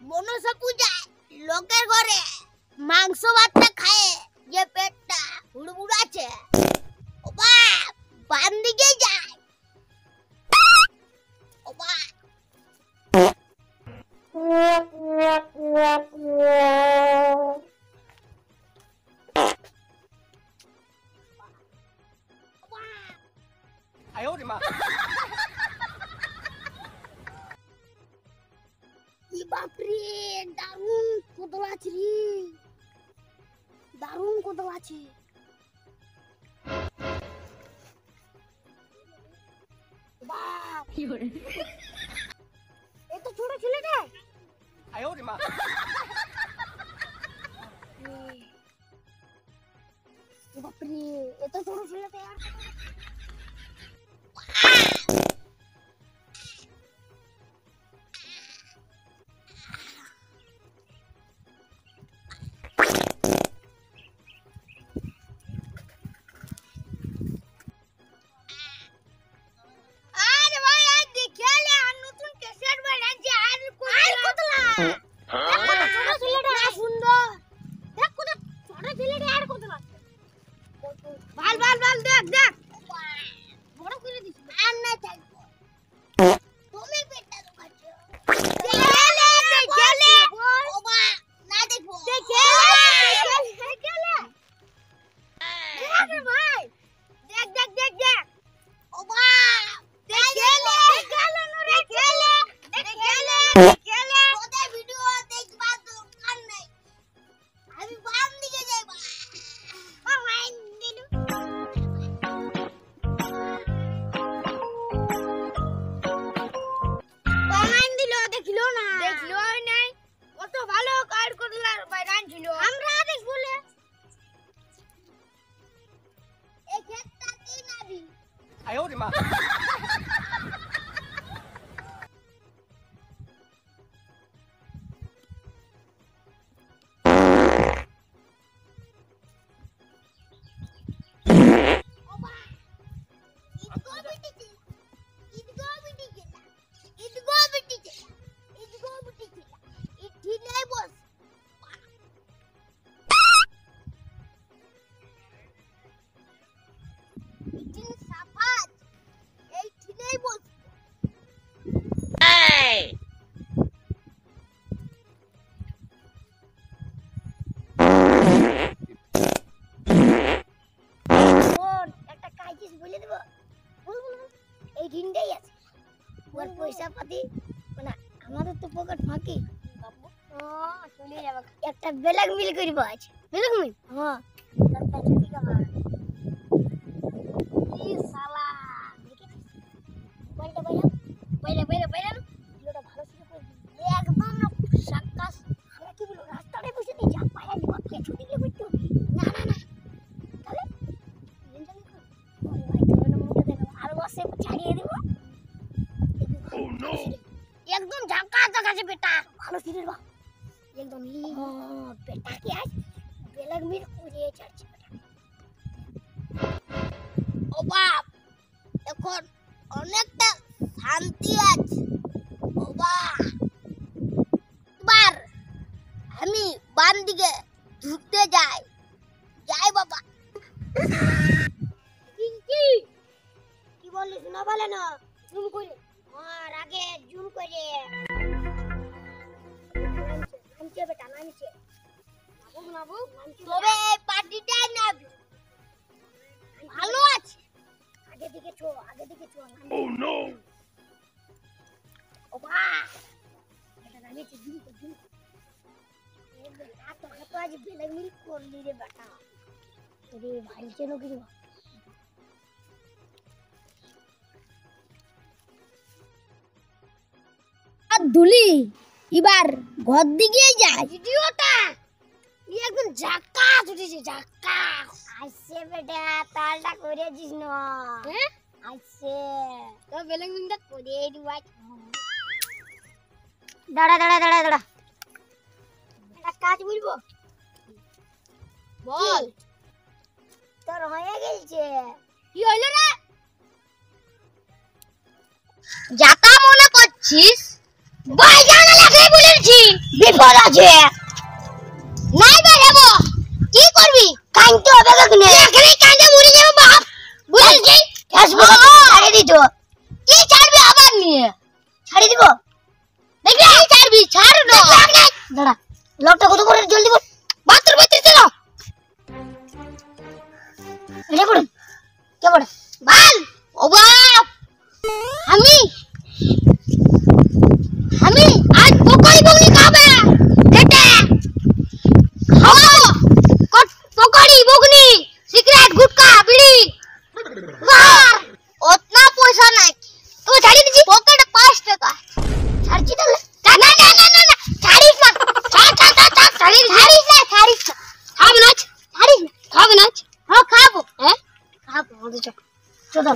মনসা পূজায় লোকের ঘরে মাংস ভাতটা খায় যে পেটটা হুড়মুড়াচ্ছে ও বাপ বাম দিকে যায় ও বাপ আয় ওরে মা কি বাপরে দারুণ কোদল আছে রে দারুণ কোদল আছে বাপ এত ছোট ছেলেটা আয় ওরে মা বাপরে এত ছোট ছেলেটা আয় ওরে মা পয়সা পাতি মানে আমাদের তো পকেট ফাঁকি চলে যাবে একটা ব্ল্যাক মিল করব আজ ব্ল্যাক মিল হ্যাঁ তার কাছে ঠিক আছে এই শালা দেখেছিস বলটা বাইরে ভিডিওটা ভালো ছিল একদম না সাক্কাস আমরা কি বলবো রাস্তায় বসে নি যা পায়া দিব কিছু দিলে করতে হবে না তাহলে রেঞ্জালি কর ওরে ভাই তোর মুখে দেখো আর বসে ছাড়িয়ে দেব एकदम झक्का झक्का बेटा ভালো ছিল বা একদম বেটা কি আজ বেলাগ মির কুড়িয়ে যাচ্ছে বেটা ও বাপ এখন অনেকটা শান্তি আছে ও বাপ বার আমি বাম দিকে ঢুকতে যাই বাবা কি বলিস না বলে না জুম করে আর আগে জুম করে নামছে বেটা নামছে তবে এই পার্টিটাই নাবি ভালো আছে আগে দিকে চো ও নো ও বাহ এটা নামছে জুম তো আজ বেলাগ মিল করলি রে বেটা রে ভাই চেনো কি দুলি এবার ঘর দিকে যায় ভিডিওটা একদম ঝাক্কাস উঠেছে ঝাক্কাস আইছে বেটা তালটা করে দিস না হ্যাঁ আইছে তো বেলং মিনটা করে দিবা দাঁড়া এটা কাজ বলবো বল তোর হয়ে গেছে কি হইলো রে যাতা মনে করছিস বাইজান লাগে বলেছি বিপদ আছে নাই বেরাবো কি করবি কাঁদতে হবে কেনে এখানে কাঁদে মরে যাবে বাপ বলেছি ফেসবুকে ছাড়ে দিত কি ছাড়বি আবার নিয়ে ছাড়ি দিব দেখবি কি ছাড়বি ছাড় না দাঁড়া লকটা কত করে জলদি বল 72 32 চলো এটা পড়ুন কে পড়ে বল ও বাপ আমি আজ পকড়ি বগনি খাবে কেটে খাবো পকড়ি বগনি সিগারেট গুটকা বিড়ি বাহ ওतना পয়সা নাই তো ছাড়ি দিছি পকেটে 5 টাকা ছাড়ছি তাহলে না ছাড়িস না ছাড়িস না খাবে না হ্যাঁ খাবো হ্যাঁ খাবো চল